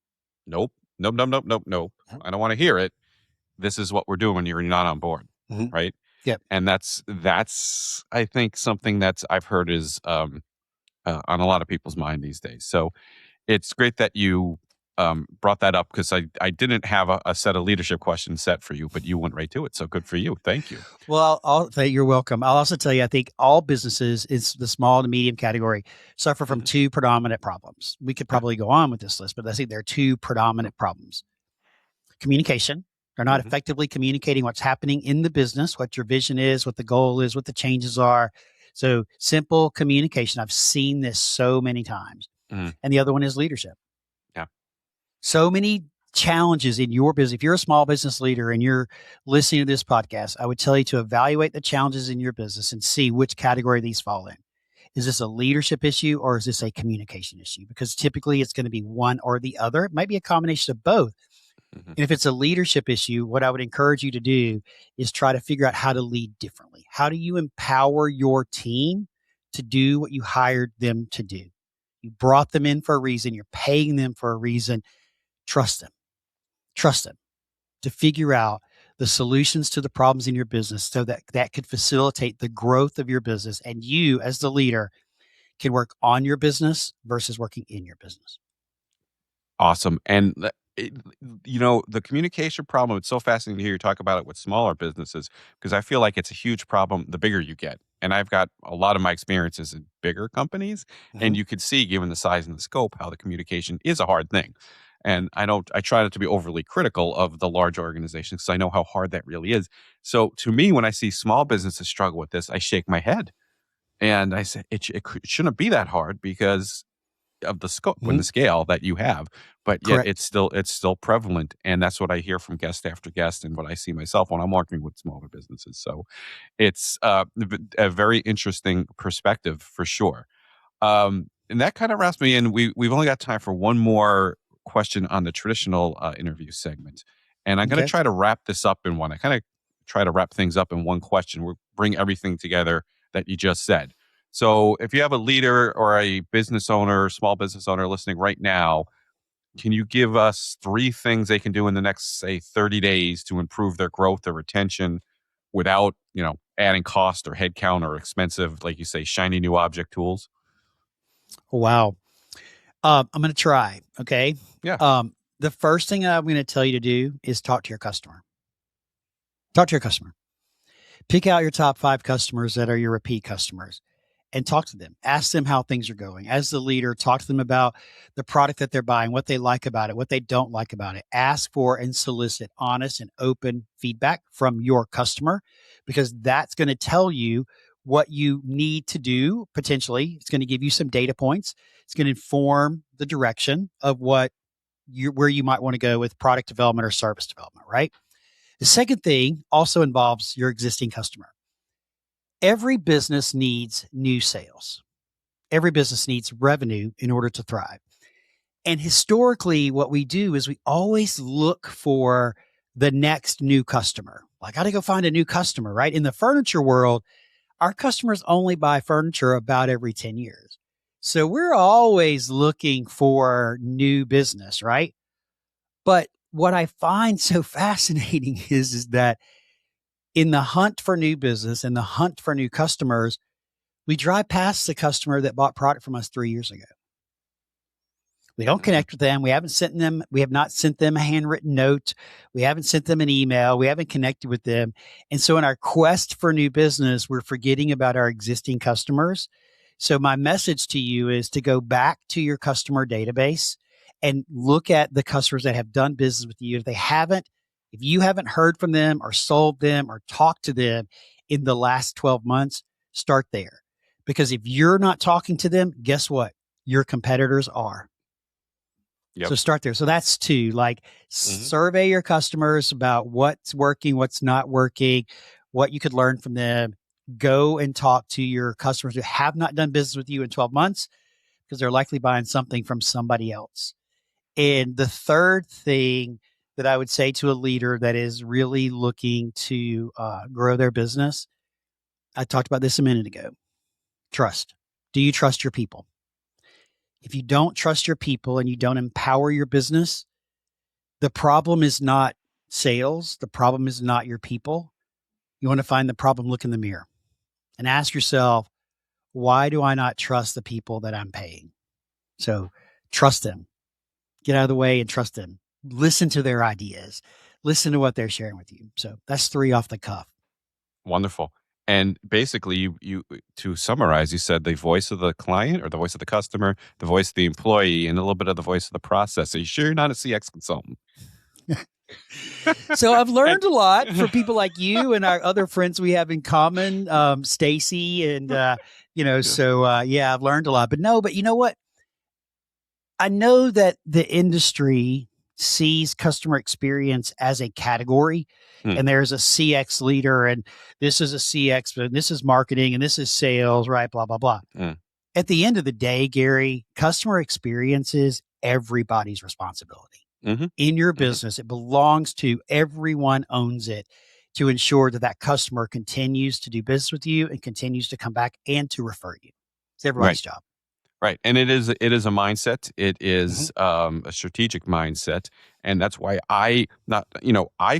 nope. Nope, nope, nope, nope, nope. Mm-hmm. I don't want to hear it. This is what we're doing when you're not on board. Mm-hmm. Right. Yep. And that's I think something that's I've heard is on a lot of people's mind these days. So it's great that you brought that up because I didn't have a set of leadership questions set for you, but you went right to it. So good for you. Thank you. Well, I'll say you're welcome. I'll also tell you, I think all businesses, it's the small to medium category, suffer from two predominant problems. We could probably go on with this list, but I think there are two predominant problems. Communication. They're not effectively communicating what's happening in the business, what your vision is, what the goal is, what the changes are. So simple communication. I've seen this so many times. And the other one is leadership. Yeah. So many challenges in your business. If you're a small business leader and you're listening to this podcast, I would tell you to evaluate the challenges in your business and see which category these fall in. Is this a leadership issue or is this a communication issue? Because typically it's going to be one or the other. It might be a combination of both. And if it's a leadership issue, what I would encourage you to do is try to figure out how to lead differently. How do you empower your team to do what you hired them to do? You brought them in for a reason. You're paying them for a reason. Trust them. Trust them to figure out the solutions to the problems in your business so that could facilitate the growth of your business. And you, as the leader, can work on your business versus working in your business. Awesome. And the communication problem, it's so fascinating to hear you talk about it with smaller businesses because I feel like it's a huge problem the bigger you get. And I've got a lot of my experiences in bigger companies, and you could see, given the size and the scope, how the communication is a hard thing. And I try not to be overly critical of the large organizations because I know how hard that really is. So to me, when I see small businesses struggle with this, I shake my head and I say, it shouldn't be that hard because of the scope and the scale that you have, but yet Correct. it's still prevalent. And that's what I hear from guest after guest and what I see myself when I'm working with smaller businesses. So it's a very interesting perspective for sure. And that kind of wraps me in. We've only got time for one more question on the traditional interview segment. And I'm going to try to wrap this up in one. I kind of try to wrap things up in one question. We'll bring everything together that you just said. So if you have a leader or a business owner, small business owner listening right now, can you give us 3 things they can do in the next, say, 30 days to improve their growth or retention without, adding cost or headcount or expensive, like you say, shiny new object tools? Wow. I'm going to try. Okay. Yeah. The first thing I'm going to tell you to do is talk to your customer. Talk to your customer. Pick out your top 5 customers that are your repeat customers and talk to them. Ask them how things are going. As the leader, talk to them about the product that they're buying, what they like about it, what they don't like about it. Ask for and solicit honest and open feedback from your customer because that's going to tell you what you need to do. Potentially, it's going to give you some data points. It's going to inform the direction of where you might want to go with product development or service development, right? The second thing also involves your existing customer. Every business needs new sales. Every business needs revenue in order to thrive. And historically, what we do is we always look for the next new customer. I got to go find a new customer, right? In the furniture world, our customers only buy furniture about every 10 years. So we're always looking for new business, right? But what I find so fascinating is that in the hunt for new business and the hunt for new customers, we drive past the customer that bought product from us 3 years ago. We don't connect with them. We have not sent them a handwritten note. We haven't sent them an email. We haven't connected with them. And so in our quest for new business, we're forgetting about our existing customers. So my message to you is to go back to your customer database and look at the customers that have done business with you. If you haven't heard from them or sold them or talked to them in the last 12 months, start there. Because if you're not talking to them, guess what? Your competitors are. Yep. So start there. So that's two, survey your customers about what's working, what's not working, what you could learn from them. Go and talk to your customers who have not done business with you in 12 months because they're likely buying something from somebody else. And the third thing that I would say to a leader that is really looking to grow their business, I talked about this a minute ago. Trust. Do you trust your people? If you don't trust your people and you don't empower your business, the problem is not sales. The problem is not your people. You want to find the problem, look in the mirror and ask yourself, why do I not trust the people that I'm paying? So trust them. Get out of the way and trust them. Listen to their ideas. Listen to what they're sharing with you. So that's 3 off the cuff. Wonderful. And basically, you to summarize, you said the voice of the client or the voice of the customer, the voice of the employee, and a little bit of the voice of the process. Are you sure you're not a CX consultant? So I've learned a lot from people like you and our other friends we have in common, Stacy, and I've learned a lot. But you know what? I know that the industry sees customer experience as a category, and there's a CX leader, and this is a CX, and this is marketing, and this is sales, right? Blah, blah, blah. At the end of the day, Gary, customer experience is everybody's responsibility. In your business. It belongs to everyone, owns it, to ensure that customer continues to do business with you and continues to come back and to refer you. It's everybody's job. Right. And it is a mindset. It is a strategic mindset. And that's why I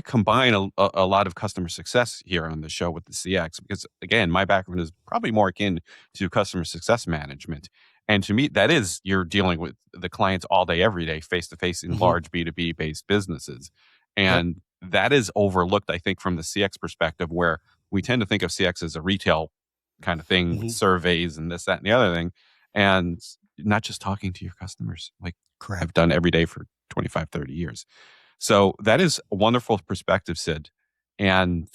combine a lot of customer success here on the show with the CX, because again, my background is probably more akin to customer success management. And to me, that is, you're dealing with the clients all day, every day, face to face in large B2B based businesses. And that is overlooked, I think, from the CX perspective, where we tend to think of CX as a retail kind of thing with surveys and this, that, and the other thing. And not just talking to your customers like I've done every day for 25, 30 years. So that is a wonderful perspective, Sid. And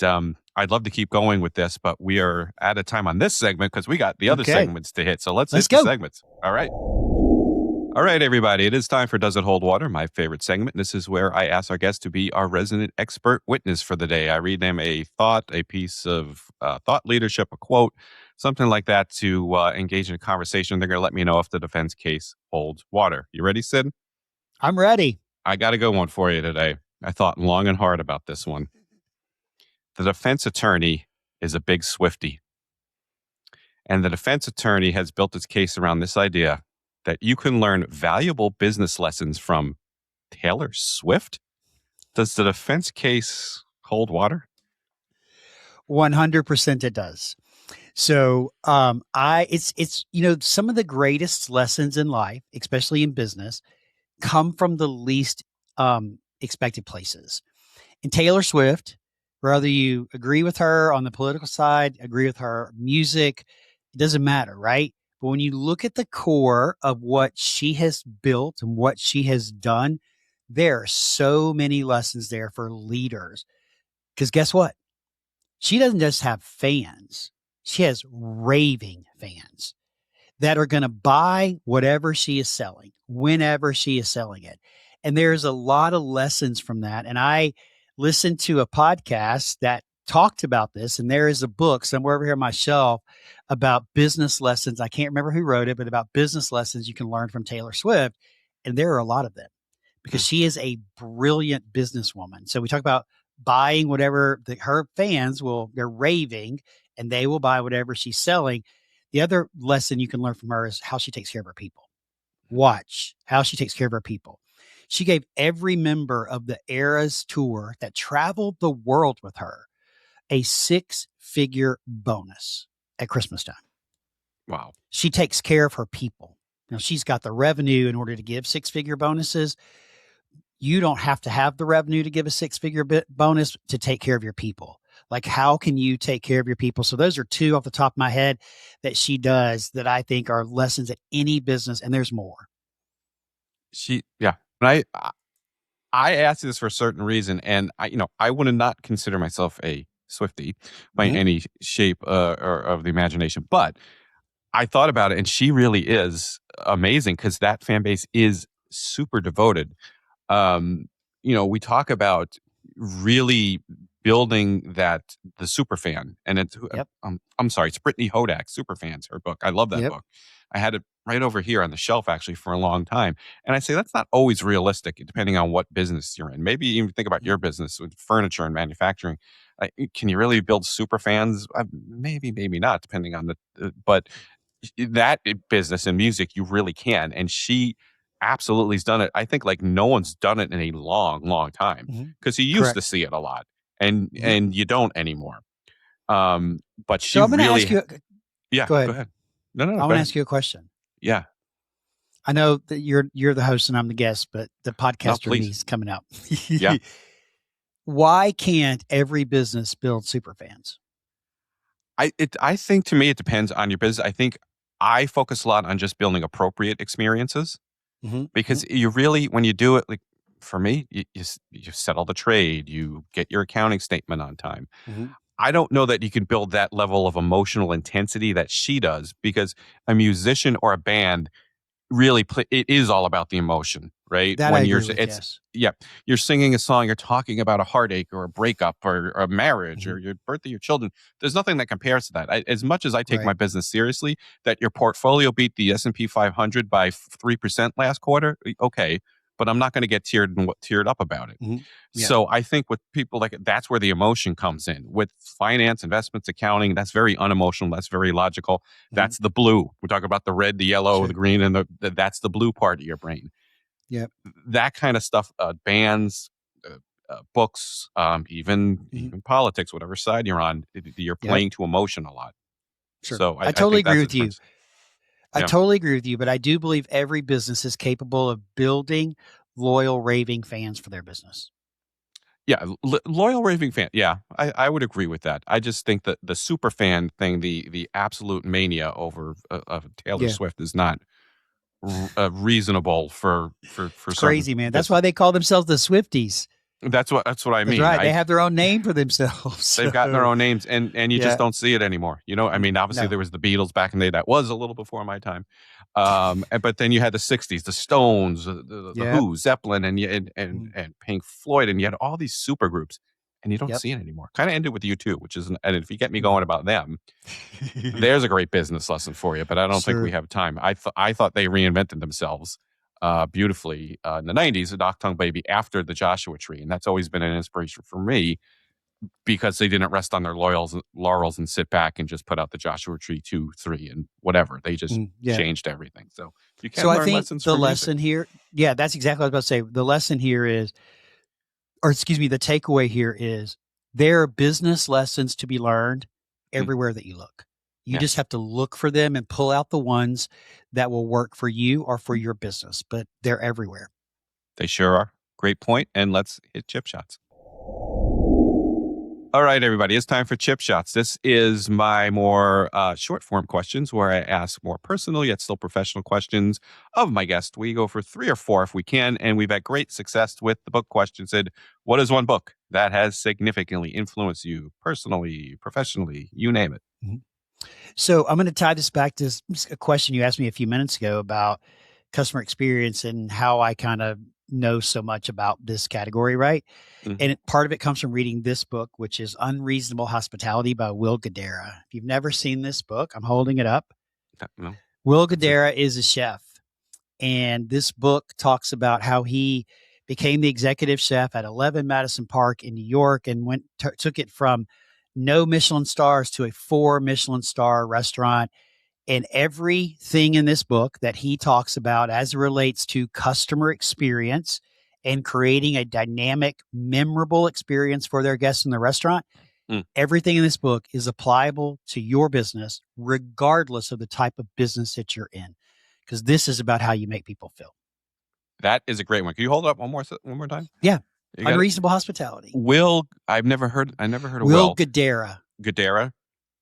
I'd love to keep going with this, but we are out of time on this segment because we got the other segments to hit. So let's hit the segments. All right. All right, everybody. It is time for Does It Hold Water, my favorite segment. This is where I ask our guests to be our resident expert witness for the day. I read them a thought, a piece of thought leadership, a quote, something like that to engage in a conversation. They're going to let me know if the defense case holds water. You ready, Sid? I'm ready. I got a good one for you today. I thought long and hard about this one. The defense attorney is a big Swiftie. And the defense attorney has built its case around this idea that you can learn valuable business lessons from Taylor Swift. Does the defense case hold water? 100% it does. So it's some of the greatest lessons in life, especially in business, come from the least expected places. And Taylor Swift, whether you agree with her on the political side, agree with her music, it doesn't matter, right? But when you look at the core of what she has built and what she has done, there are so many lessons there for leaders. Because guess what? She doesn't just have fans. She has raving fans that are going to buy whatever she is selling, whenever she is selling it. And there's a lot of lessons from that. And I listened to a podcast that talked about this, and there is a book somewhere over here on my shelf about business lessons. I can't remember who wrote it, but about business lessons you can learn from Taylor Swift. And there are a lot of them because Mm. she is a brilliant businesswoman. So we talk about buying whatever her fans will, they're raving and they will buy whatever she's selling. The other lesson you can learn from her is how she takes care of her people. Watch how she takes care of her people. She gave every member of the Eras tour that traveled the world with her a 6-figure bonus at Christmas time. Wow. She takes care of her people. Now, she's got the revenue in order to give 6-figure bonuses. You don't have to have the revenue to give a 6-figure bonus to take care of your people. Like, how can you take care of your people? So those are two off the top of my head that she does that I think are lessons at any business, and there's more. Yeah. And I asked this for a certain reason, and I would not consider myself a Swiftie by any shape or of the imagination, but I thought about it, and she really is amazing because that fan base is super devoted. We talk about really building the super fan, and it's Yep. I'm sorry, it's Brittany Hodak's Super Fans, her book. I love that Yep. book. I had it right over here on the shelf actually for a long time. And I say that's not always realistic depending on what business you're in. Maybe even think about your business with furniture and manufacturing. Can you really build super fans? Maybe, maybe not, depending on but that business and music, you really can. And she absolutely has done it. I think like no one's done it in a long, long time because you used to Correct. see it a lot and you don't anymore. But she So I'm going to ask really, you. yeah, Go go ahead. ahead. No, I go want to ahead. ask you a question. Yeah. I know that you're the host and I'm the guest, but the No, podcaster in me please. is coming out. Yeah. Why can't every business build super fans? I think to me it depends on your business. I think I focus a lot on just building appropriate experiences because you really, when you do it, like for me, you settle the trade, you get your accounting statement on time. I don't know that you can build that level of emotional intensity that she does because a musician or a band really it is all about the emotion, right? That I When agree with. Yes. yeah, you're singing a song, you're talking about a heartache or a breakup or a marriage or your birthday, your children. There's nothing that compares to that. As much as I take Right. my business seriously, that your portfolio beat the S&P 500 by 3% last quarter, okay, but I'm not going to get teared up about it. Yeah. So I think with people like that's where the emotion comes in. With finance, investments, accounting, that's very unemotional. That's very logical. That's the blue. We're talking about the red, the yellow, Sure. the green, and that's the blue part of your brain. Yep. That kind of stuff, bands, books, even politics, whatever side you're on, you're playing to emotion a lot. Sure. So I I totally think agree that's the with you. difference. I Yeah. totally agree with you, but I do believe every business is capable of building loyal, raving fans for their business. Yeah, loyal raving fan. Yeah, I would agree with that. I just think that the super fan thing, the absolute mania over of Taylor Yeah. Swift is not reasonable for It's certain crazy, man. That's why business. they call themselves the Swifties. That's what I That's mean. right. They have their own name for themselves. They've gotten their So, own names, and you just yeah. don't see it anymore. I mean, obviously No. there was the Beatles back in the day. That was a little before my time. But then you had the '60s, the Stones, the Yep. Who, Zeppelin, and Pink Floyd, and you had all these super groups, and you don't Yep. see it anymore. Kind of ended with U2, which is, and if you get me going about them, there's a great business lesson for you. But I don't think we Sure. have time. I thought they reinvented themselves beautifully in the '90s, the Doc Tongue Baby after the Joshua Tree, and that's always been an inspiration for me because they didn't rest on their laurels and sit back and just put out the Joshua Tree 2, 3, and whatever. They just Yeah. changed everything. So you So can I learn think lessons the from music. lesson here, yeah, that's exactly what I was about to say. The lesson here is, or excuse me, the takeaway here is there are business lessons to be learned everywhere that you look. You just Yes, have to look for them and pull out the ones that will work for you or for your business, but they're everywhere. they sure are. Great point. And let's hit chip shots. All right, everybody, it's time for chip shots. This is my more short form questions where I ask more personal yet still professional questions of my guest. We go for 3 or 4 if we can, and we've had great success with the book question. Sid, what is one book that has significantly influenced you personally, professionally, you name it? So I'm going to tie this back to a question you asked me a few minutes ago about customer experience and how I kind of know so much about this category, right? Mhm. And part of it comes from reading this book, which is Unreasonable Hospitality by Will Guidara. If you've never seen this book, I'm holding it up. No, Will that's it. Guidara is a chef, and this book talks about how he became the executive chef at 11 Madison Park in New York and took it from no Michelin stars to a 4 Michelin star restaurant. And everything in this book that he talks about as it relates to customer experience and creating a dynamic, memorable experience for their guests in the restaurant, Mm. everything in this book is applicable to your business, regardless of the type of business that you're in, because this is about how you make people feel. That is a great one. Can you hold it up one more time? Yeah. You got it? Unreasonable Hospitality. I've never heard of Will Will Guidara. Guidara.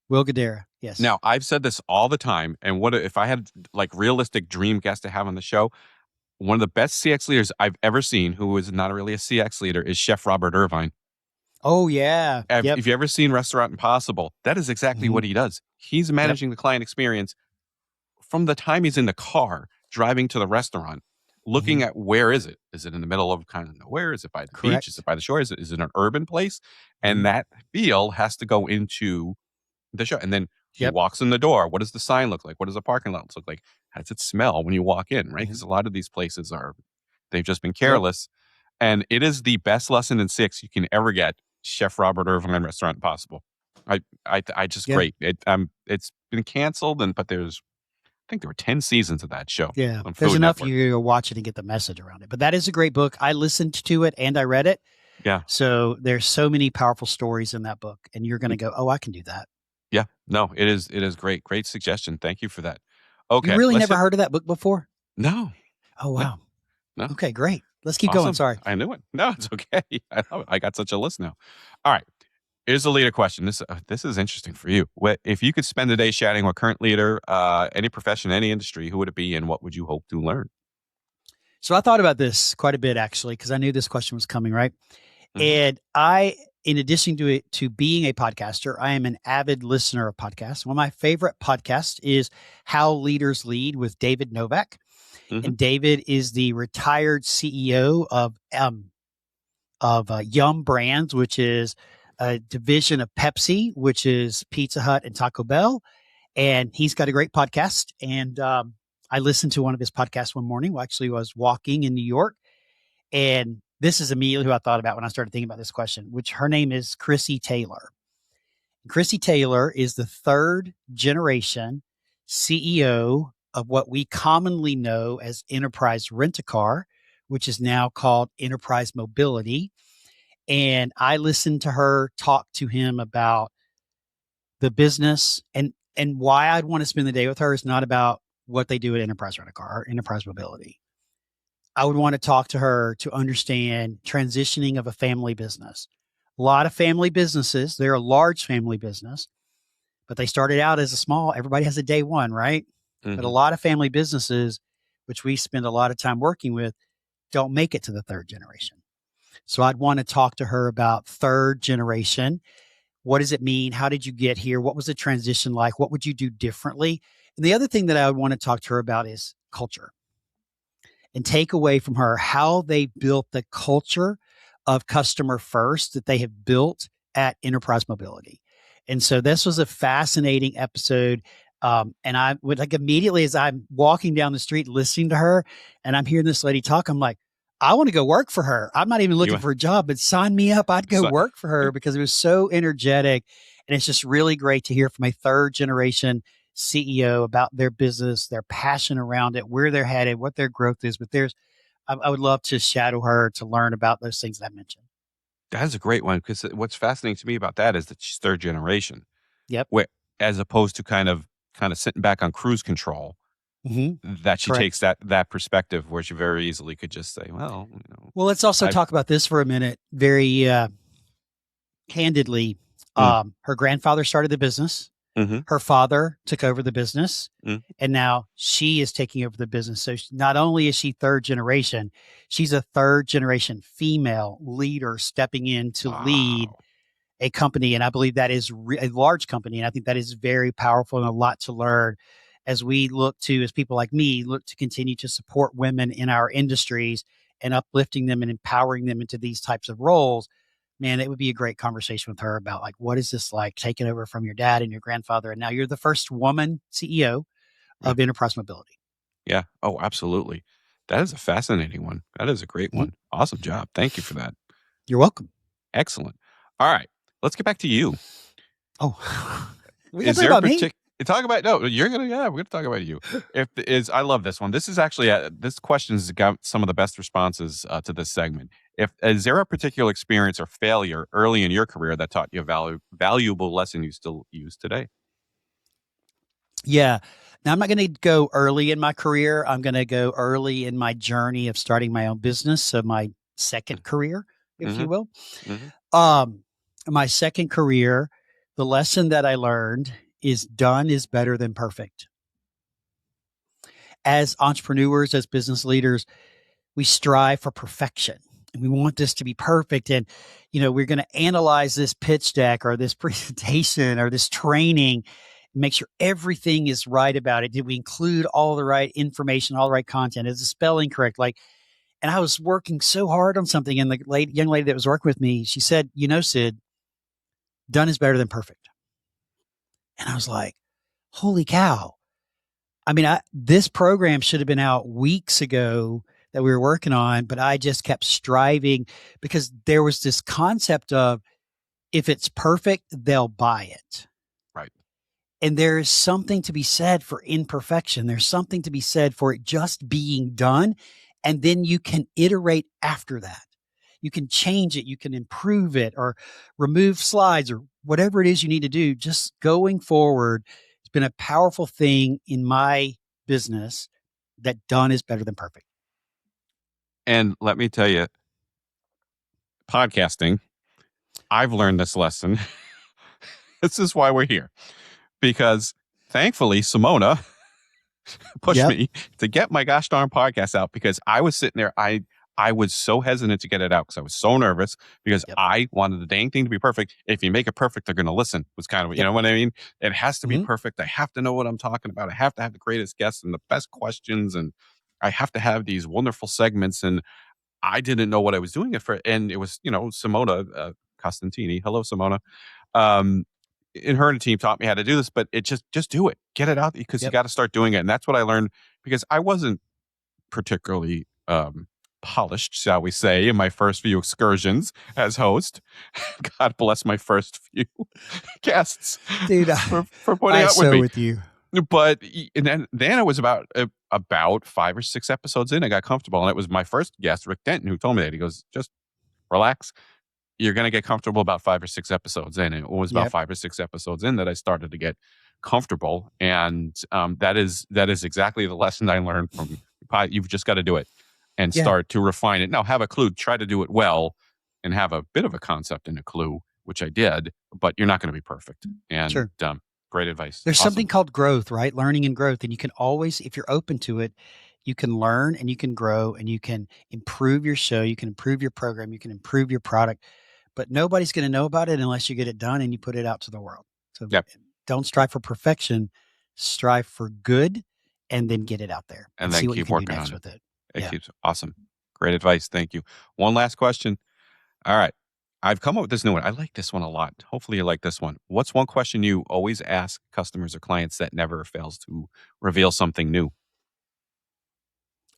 Will Guidara. Yes. Now, I've said this all the time, and what if I had like realistic dream guest to have on the show? One of the best CX leaders I've ever seen, who is not really a CX leader, is Chef Robert Irvine. Oh, yeah. Yep. If you ever seen Restaurant Impossible, that is exactly what he does. He's managing the client experience from the time he's in the car driving to the restaurant, looking at where is it? Is it in the middle of kind of nowhere? Is it by the beach? Is it Correct. by the shore? Is it an urban place? And that feel has to go into the show. And then he Yep. walks in the door. What does the sign look like? What does the parking lot look like? How does it smell when you walk in? Right? Because a lot of these places they've just been Yep. careless. And it is the best lesson in six you can ever get. Chef Robert Irvine Restaurant Impossible. I just Yeah. great. It's been canceled, but I think there were 10 seasons of that show. Yeah. On There's Food enough Network. you go watch it and get the message around it. But that is a great book. I listened to it and I read it. Yeah. So there's so many powerful stories in that book. And you're going to go, oh, I can do that. Yeah. No, it is great. Great suggestion. Thank you for that. Okay. You really never heard of that book before? No. Oh, wow. No. Okay, great. Let's keep Awesome. going. Sorry. I knew it. No, it's okay. I love it. I got such a list now. All right. Here's the leader question. This is interesting for you. If you could spend a day chatting with current leader, any profession, any industry, who would it be, and what would you hope to learn? So I thought about this quite a bit actually, because I knew this question was coming, right? And in addition to being a podcaster, I am an avid listener of podcasts. One of my favorite podcasts is How Leaders Lead with David Novak. And David is the retired CEO of Yum Brands, which is a division of Pepsi, which is Pizza Hut and Taco Bell. And he's got a great podcast. And I listened to one of his podcasts one morning. Well, actually, I was walking in New York. And this is immediately who I thought about when I started thinking about this question, which her name is Chrissy Taylor. Chrissy Taylor is the third generation CEO of what we commonly know as Enterprise Rent-A-Car, which is now called Enterprise Mobility. And I listened to her talk to him about the business and why I'd want to spend the day with her is not about what they do at Enterprise Rent-A-Car or Enterprise Mobility. I would want to talk to her to understand transitioning of a family business. A lot of family businesses, they're a large family business, but they started out as a small, everybody has a day one, right? But a lot of family businesses, which we spend a lot of time working with, don't make it to the third generation. So I'd want to talk to her about third generation. What does it mean? How did you get here? What was the transition like? What would you do differently? And the other thing that I would want to talk to her about is culture and take away from her how they built the culture of customer first that they have built at Enterprise Mobility. And so this was a fascinating episode. And I would like immediately as I'm walking down the street listening to her and I'm hearing this lady talk, I'm like, I want to go work for her. I'm not even looking for a job, but sign me up. I'd go work for her because it was so energetic. And it's just really great to hear from a third generation CEO about their business, their passion around it, where they're headed, what their growth is. But I would love to shadow her to learn about those things that I mentioned. That's a great one because what's fascinating to me about that is that she's third generation. Yep. Where, as opposed to kind of sitting back on cruise control, that she takes that perspective where she very easily could just say, well, Well, let's also talk about this for a minute. Very candidly, her grandfather started the business. Her father took over the business, and now she is taking over the business. So not only is she third generation, she's a third generation female leader stepping in to lead a company. And I believe that is a large company. And I think that is very powerful and a lot to learn as we look to, as people like me, look to continue to support women in our industries and uplifting them and empowering them into these types of roles. Man, it would be a great conversation with her about like, what is this like taking over from your dad and your grandfather? And now you're the first woman CEO Yeah. of Enterprise Mobility. Yeah. Oh, absolutely. That is a fascinating one. That is a great Mhm. one. Awesome job. Thank you for that. You're welcome. Excellent. All right. Let's get back to you. Oh, we got to Is talk there a about me. particular talk about no, you're gonna yeah, we're gonna talk about you. If is I love this one. This is actually this question's got some of the best responses to this segment. If is there a particular experience or failure early in your career that taught you a valuable lesson you still use today? Yeah. Now, I'm not going to go early in my career. I'm going to go early in my journey of starting my own business. So, my second career, if Mm-hmm. you will. Mm-hmm. Um, my second career, the lesson that I learned is done is better than perfect. As entrepreneurs, as business leaders, we strive for perfection and we want this to be perfect. And, we're going to analyze this pitch deck or this presentation or this training, make sure everything is right about it. Did we include all the right information, all the right content? Is the spelling correct? And I was working so hard on something. And the young lady that was working with me, she said, Sid, done is better than perfect. And I was like, holy cow. I mean, this program should have been out weeks ago that we were working on, but I just kept striving because there was this concept of if it's perfect, they'll buy it. Right. And there is something to be said for imperfection. There's something to be said for it just being done. And then you can iterate after that. You can change it, you can improve it or remove slides or whatever it is you need to do. Just going forward, it's been a powerful thing in my business that done is better than perfect. And let me tell you, podcasting, I've learned this lesson. This is why we're here. Because thankfully, Simona pushed Yep. me to get my gosh darn podcast out because I was sitting there. I was so hesitant to get it out because I was so nervous because Yep. I wanted the dang thing to be perfect. If you make it perfect, they're going to listen. Was kind of, you Yep. know what I mean? It has to be Mm-hmm. perfect. I have to know what I'm talking about. I have to have the greatest guests and the best questions, and I have to have these wonderful segments. And I didn't know what I was doing it for. And it was, Simona Costantini. Hello, Simona. Um, and her and the team taught me how to do this, but it just do it, get it out because you Yep. got to start doing it. And that's what I learned because I wasn't particularly polished, shall we say, in my first few excursions as host. God bless my first few guests Dude, for putting I up with so me. with you. But and then it was about 5 or 6 episodes in, I got comfortable, and it was my first guest, Rick Denton, who told me that. He goes, "Just relax. You're going to get comfortable about 5 or 6 episodes in." And it was about Yep. 5 or 6 episodes in that I started to get comfortable, and that is exactly the lesson I learned from you've just got to do it and Yeah. start to refine it. Now, have a clue, try to do it well, and have a bit of a concept and a clue, which I did, but you're not going to be perfect. And Sure. great advice. There's Awesome. something called growth, right? Learning and growth. And you can always, if you're open to it, you can learn and you can grow and you can improve your show. You can improve your program. You can improve your product, but nobody's going to know about it unless you get it done and you put it out to the world. So Yep. don't strive for perfection, strive for good and then get it out there And and then see what you keep can do working next on it. with it. It Yeah. keeps awesome. Great advice. Thank you. One last question. All right. I've come up with this new one. I like this one a lot. Hopefully you like this one. What's one question you always ask customers or clients that never fails to reveal something new?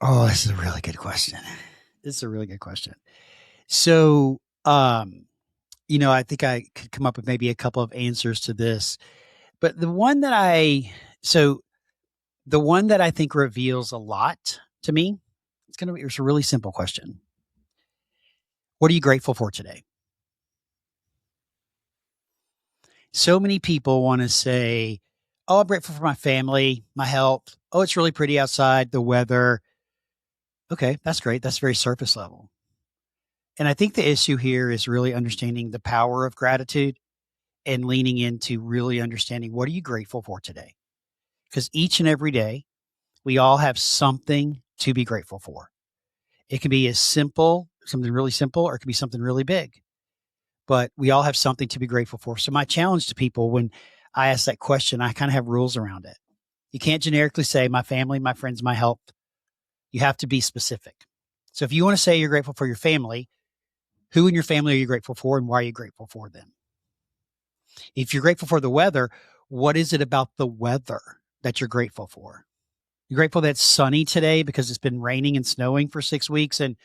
Oh, this is a really good question. This is a really good question. So, I think I could come up with maybe a couple of answers to this. But so the one that I think reveals a lot to me, it's a really simple question. What are you grateful for today? So many people want to say, oh, I'm grateful for my family, my health. Oh, it's really pretty outside, the weather. Okay, that's great. That's very surface level. And I think the issue here is really understanding the power of gratitude and leaning into really understanding what are you grateful for today? Because each and every day, we all have something to be grateful for. It can be something really simple, or it can be something really big. but we all have something to be grateful for. So my challenge to people when I ask that question, I kind of have rules around it. You can't generically say my family, my friends, my health. You have to be specific. So if you want to say you're grateful for your family, who in your family are you grateful for and why are you grateful for them? If you're grateful for the weather, what is it about the weather that you're grateful for? You're grateful that it's sunny today because it's been raining and snowing for 6 weeks and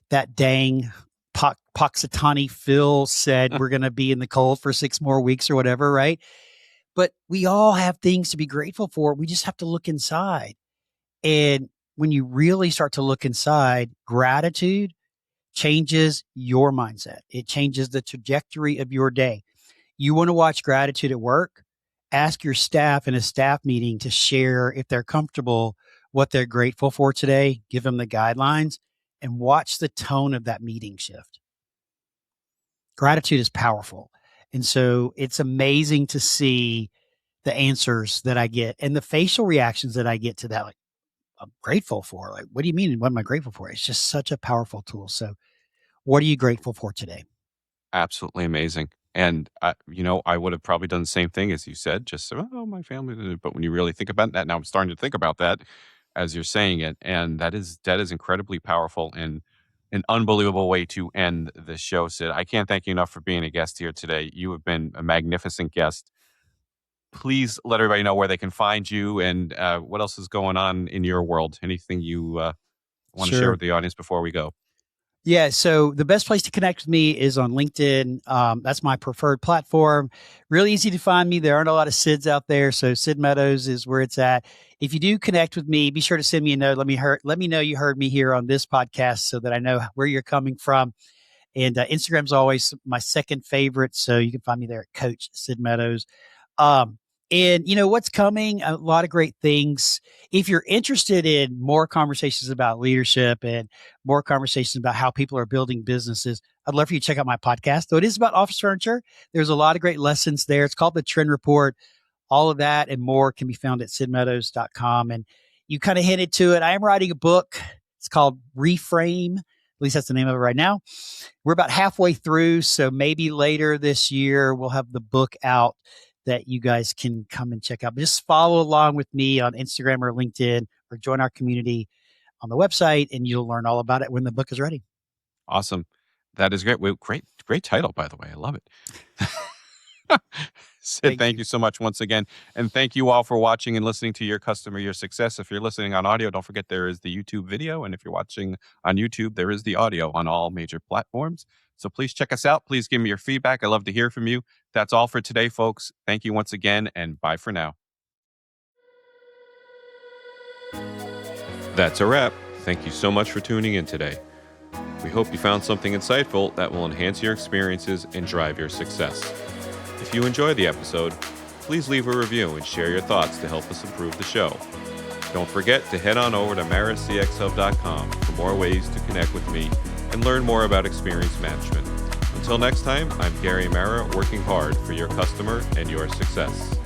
that dang Poxitani Phil said we're going to be in the cold for 6 more weeks or whatever, right? But we all have things to be grateful for. We just have to look inside. And when you really start to look inside, gratitude changes your mindset. It changes the trajectory of your day. You want to watch gratitude at work? Ask your staff in a staff meeting to share, if they're comfortable, what they're grateful for today. Give them the guidelines and watch the tone of that meeting shift. Gratitude is powerful. And so it's amazing to see the answers that I get and the facial reactions that I get to that. Like, I'm grateful for. Like, what do you mean? What am I grateful for? It's just such a powerful tool. So what are you grateful for today? Absolutely amazing. And, I would have probably done the same thing as you said, just, oh, my family. But when you really think about that, now I'm starting to think about that as you're saying it. And that is incredibly powerful and an unbelievable way to end the show, Sid. I can't thank you enough for being a guest here today. You have been a magnificent guest. Please let everybody know where they can find you and what else is going on in your world. Anything you want to share Sure. with the audience before we go? Yeah. So the best place to connect with me is on LinkedIn. That's my preferred platform. Really easy to find me. There aren't a lot of Sids out there. So Sid Meadows is where it's at. If you do connect with me, be sure to send me a note. Let me know you heard me here on this podcast so that I know where you're coming from. And Instagram's always my second favorite. So you can find me there at Coach Sid Meadows. Um, and you know what's coming? A lot of great things. If you're interested in more conversations about leadership and more conversations about how people are building businesses, I'd love for you to check out my podcast. Though it is about office furniture, there's a lot of great lessons there. It's called the Trend Report. All of that and more can be found at sidmeadows.com. And you kind of hinted to it. I am writing a book. It's called Reframe. At least that's the name of it right now. We're about halfway through. So maybe later this year, we'll have the book out that you guys can come and check out. But just follow along with me on Instagram or LinkedIn or join our community on the website and you'll learn all about it when the book is ready. Awesome. That is great. Well, great title, by the way. I love it. Sid, thank you so much once again. And thank you all for watching and listening to Your Customer, Your Success. If you're listening on audio, don't forget there is the YouTube video. And if you're watching on YouTube, there is the audio on all major platforms. So please check us out. Please give me your feedback. I love to hear from you. That's all for today, folks. Thank you once again, and bye for now. That's a wrap. Thank you so much for tuning in today. We hope you found something insightful that will enhance your experiences and drive your success. If you enjoyed the episode, please leave a review and share your thoughts to help us improve the show. Don't forget to head on over to maracxhub.com for more ways to connect with me and learn more about experience management. Until next time, I'm Gary Mara, working hard for your customer and your success.